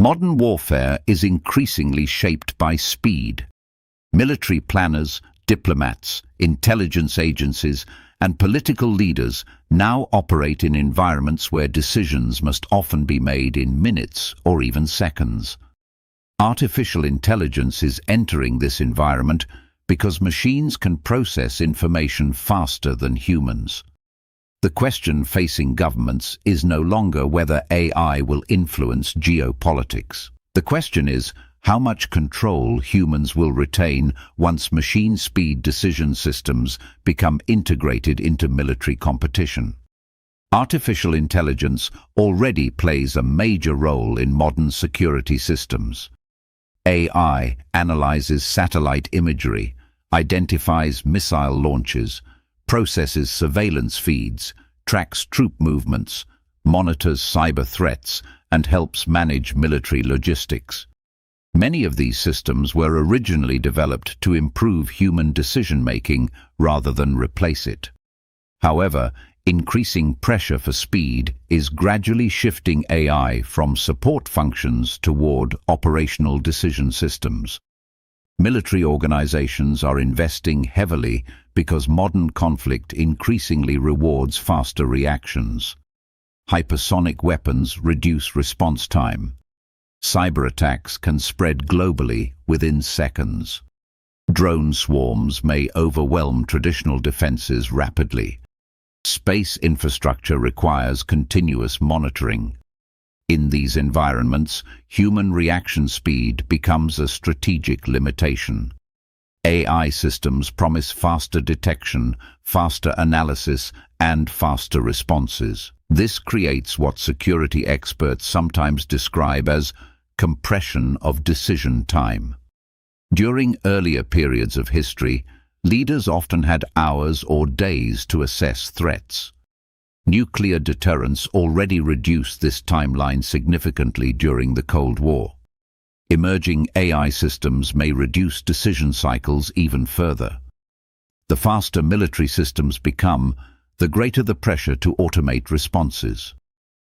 Modern warfare is increasingly shaped by speed. Military planners, diplomats, intelligence agencies, and political leaders now operate in environments where decisions must often be made in minutes or even seconds. Artificial intelligence is entering this environment because machines can process information faster than humans. The question facing governments is no longer whether AI will influence geopolitics. The question is how much control humans will retain once machine-speed decision systems become integrated into military competition. Artificial intelligence already plays a major role in modern security systems. AI analyzes satellite imagery, identifies missile launches, processes surveillance feeds, tracks troop movements, monitors cyber threats, and helps manage military logistics. Many of these systems were originally developed to improve human decision-making rather than replace it. However, increasing pressure for speed is gradually shifting AI from support functions toward operational decision systems. Military organizations are investing heavily because modern conflict increasingly rewards faster reactions. Hypersonic weapons reduce response time. Cyber attacks can spread globally within seconds. Drone swarms may overwhelm traditional defenses rapidly. Space infrastructure requires continuous monitoring. In these environments, human reaction speed becomes a strategic limitation. AI systems promise faster detection, faster analysis, and faster responses. This creates what security experts sometimes describe as compression of decision time. During earlier periods of history, leaders often had hours or days to assess threats. Nuclear deterrence already reduced this timeline significantly during the Cold War. Emerging AI systems may reduce decision cycles even further. The faster military systems become, the greater the pressure to automate responses.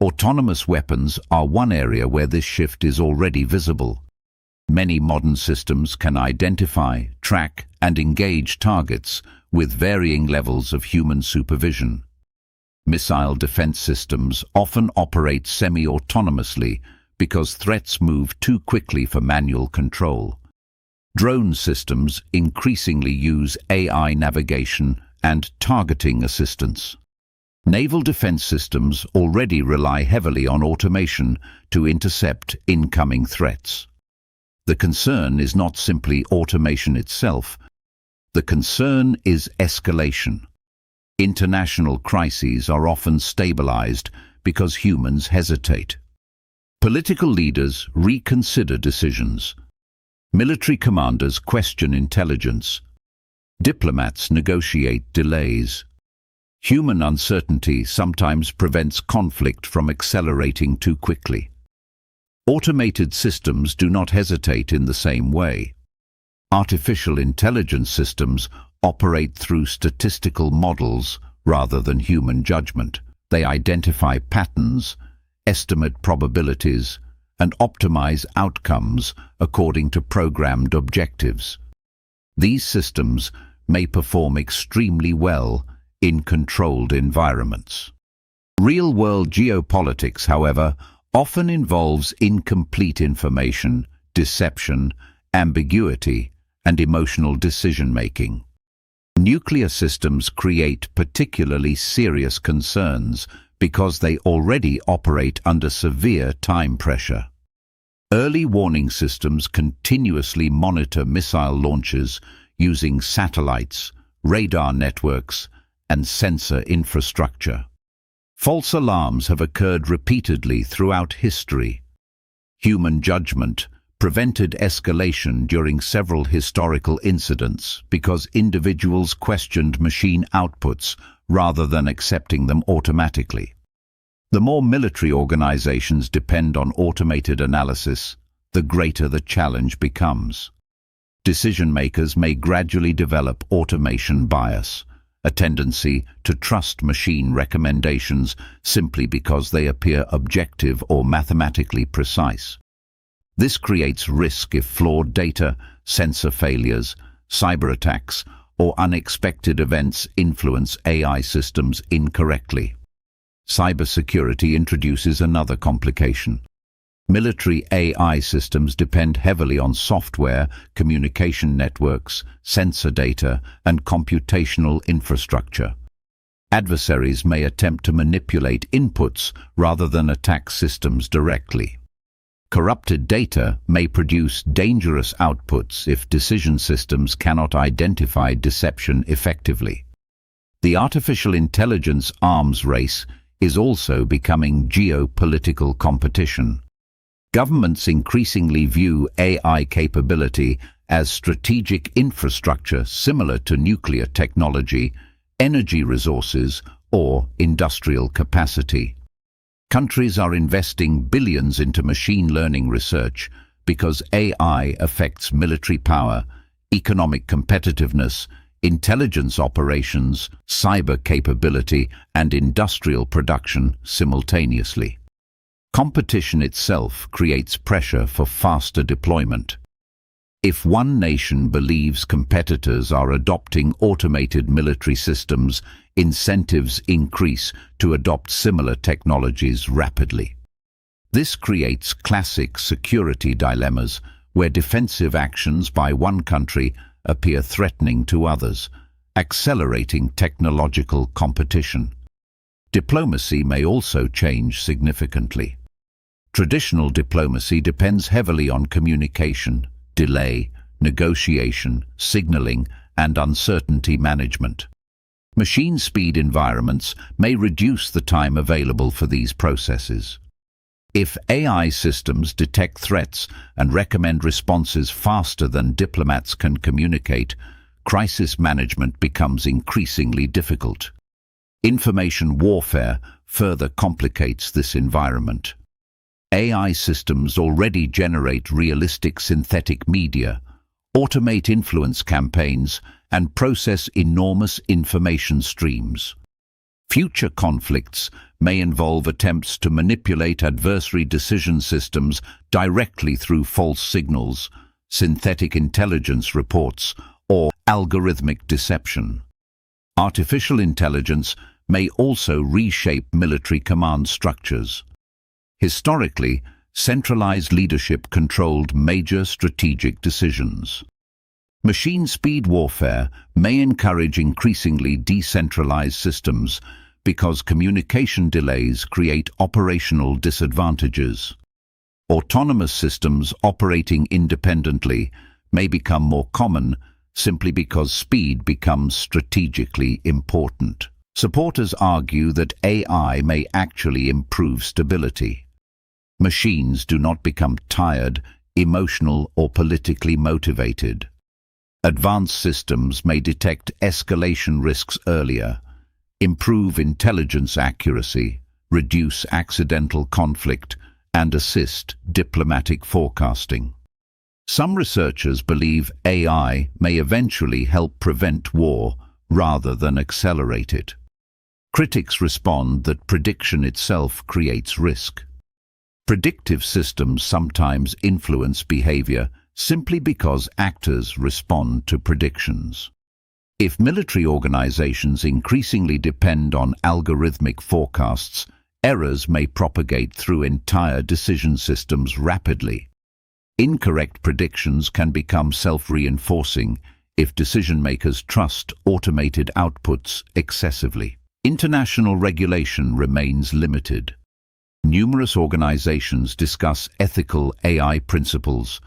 Autonomous weapons are one area where this shift is already visible. Many modern systems can identify, track, and engage targets with varying levels of human supervision. Missile defense systems often operate semi-autonomously because threats move too quickly for manual control. Drone systems increasingly use AI navigation and targeting assistance. Naval defense systems already rely heavily on automation to intercept incoming threats. The concern is not simply automation itself. The concern is escalation. International crises are often stabilized because humans hesitate. Political leaders reconsider decisions. Military commanders question intelligence. Diplomats negotiate delays. Human uncertainty sometimes prevents conflict from accelerating too quickly. Automated systems do not hesitate in the same way. Artificial intelligence systems operate through statistical models rather than human judgment. They identify patterns, estimate probabilities, and optimize outcomes according to programmed objectives. These systems may perform extremely well in controlled environments. Real-world geopolitics, however, often involves incomplete information, deception, ambiguity, and emotional decision-making. Nuclear systems create particularly serious concerns because they already operate under severe time pressure. Early warning systems continuously monitor missile launches using satellites, radar networks, and sensor infrastructure. False alarms have occurred repeatedly throughout history. Human judgment prevented escalation during several historical incidents because individuals questioned machine outputs rather than accepting them automatically. The more military organizations depend on automated analysis, the greater the challenge becomes. Decision-makers may gradually develop automation bias, a tendency to trust machine recommendations simply because they appear objective or mathematically precise. This creates risk if flawed data, sensor failures, cyber attacks, or unexpected events influence AI systems incorrectly. Cybersecurity introduces another complication. Military AI systems depend heavily on software, communication networks, sensor data, and computational infrastructure. Adversaries may attempt to manipulate inputs rather than attack systems directly. Corrupted data may produce dangerous outputs if decision systems cannot identify deception effectively. The artificial intelligence arms race is also becoming geopolitical competition. Governments increasingly view AI capability as strategic infrastructure similar to nuclear technology, energy resources, or industrial capacity. Countries are investing billions into machine learning research because AI affects military power, economic competitiveness, intelligence operations, cyber capability, and industrial production simultaneously. Competition itself creates pressure for faster deployment. If one nation believes competitors are adopting automated military systems, incentives increase to adopt similar technologies rapidly. This creates classic security dilemmas where defensive actions by one country appear threatening to others, accelerating technological competition. Diplomacy may also change significantly. Traditional diplomacy depends heavily on communication, delay, negotiation, signaling, and uncertainty management. Machine speed environments may reduce the time available for these processes. If AI systems detect threats and recommend responses faster than diplomats can communicate, crisis management becomes increasingly difficult. Information warfare further complicates this environment. AI systems already generate realistic synthetic media, automate influence campaigns, and process enormous information streams. Future conflicts may involve attempts to manipulate adversary decision systems directly through false signals, synthetic intelligence reports, or algorithmic deception. Artificial intelligence may also reshape military command structures. Historically, centralized leadership controlled major strategic decisions. Machine speed warfare may encourage increasingly decentralized systems because communication delays create operational disadvantages. Autonomous systems operating independently may become more common simply because speed becomes strategically important. Supporters argue that AI may actually improve stability. Machines do not become tired, emotional, or politically motivated. Advanced systems may detect escalation risks earlier, improve intelligence accuracy, reduce accidental conflict, and assist diplomatic forecasting. Some researchers believe AI may eventually help prevent war rather than accelerate it. Critics respond that prediction itself creates risk. Predictive systems sometimes influence behavior simply because actors respond to predictions. If military organizations increasingly depend on algorithmic forecasts, errors may propagate through entire decision systems rapidly. Incorrect predictions can become self-reinforcing if decision-makers trust automated outputs excessively. International regulation remains limited. Numerous organizations discuss ethical AI principles,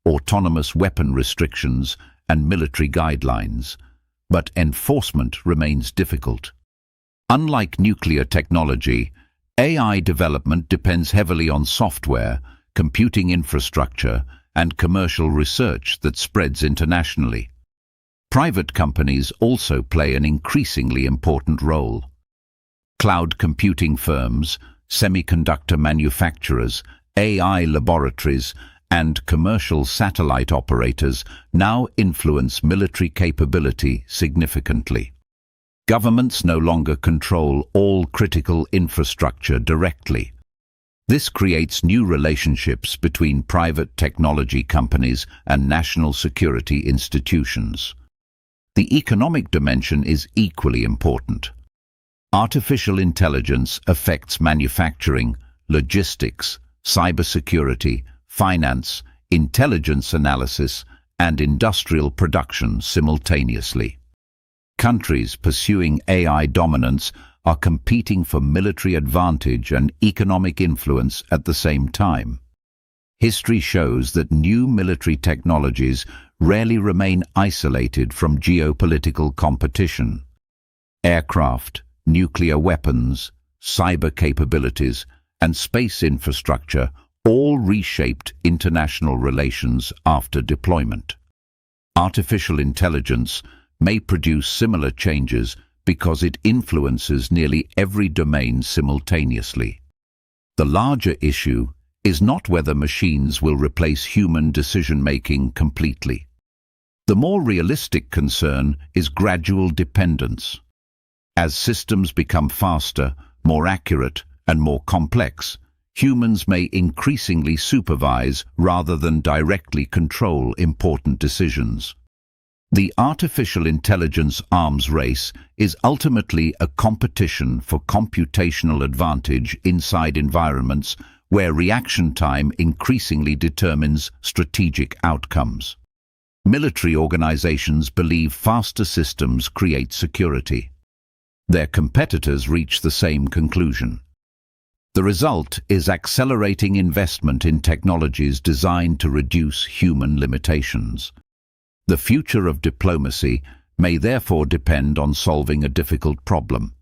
autonomous weapon restrictions, and military guidelines, but enforcement remains difficult. Unlike nuclear technology, AI development depends heavily on software, computing infrastructure, and commercial research that spreads internationally. Private companies also play an increasingly important role. Cloud computing firms, semiconductor manufacturers, AI laboratories, and commercial satellite operators now influence military capability significantly. Governments no longer control all critical infrastructure directly. This creates new relationships between private technology companies and national security institutions. The economic dimension is equally important. Artificial intelligence affects manufacturing, logistics, cybersecurity, finance, intelligence analysis, and industrial production simultaneously. Countries pursuing AI dominance are competing for military advantage and economic influence at the same time. History shows that new military technologies rarely remain isolated from geopolitical competition. Aircraft, nuclear weapons, cyber capabilities, and space infrastructure all reshaped international relations after deployment. Artificial intelligence may produce similar changes because it influences nearly every domain simultaneously. The larger issue is not whether machines will replace human decision-making completely. The more realistic concern is gradual dependence. As systems become faster, more accurate, and more complex, humans may increasingly supervise rather than directly control important decisions. The artificial intelligence arms race is ultimately a competition for computational advantage inside environments where reaction time increasingly determines strategic outcomes. Military organizations believe faster systems create security. Their competitors reach the same conclusion. The result is accelerating investment in technologies designed to reduce human limitations. The future of diplomacy may therefore depend on solving a difficult problem: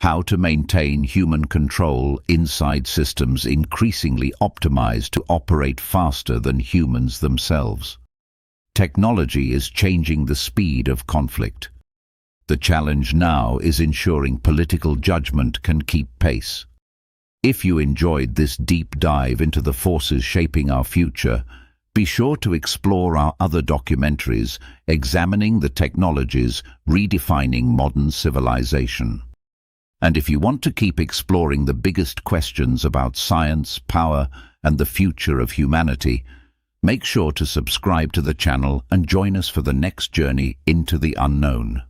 how to maintain human control inside systems increasingly optimized to operate faster than humans themselves. Technology is changing the speed of conflict. The challenge now is ensuring political judgment can keep pace. If you enjoyed this deep dive into the forces shaping our future, be sure to explore our other documentaries examining the technologies redefining modern civilization. And if you want to keep exploring the biggest questions about science, power, and the future of humanity, make sure to subscribe to the channel and join us for the next journey into the unknown.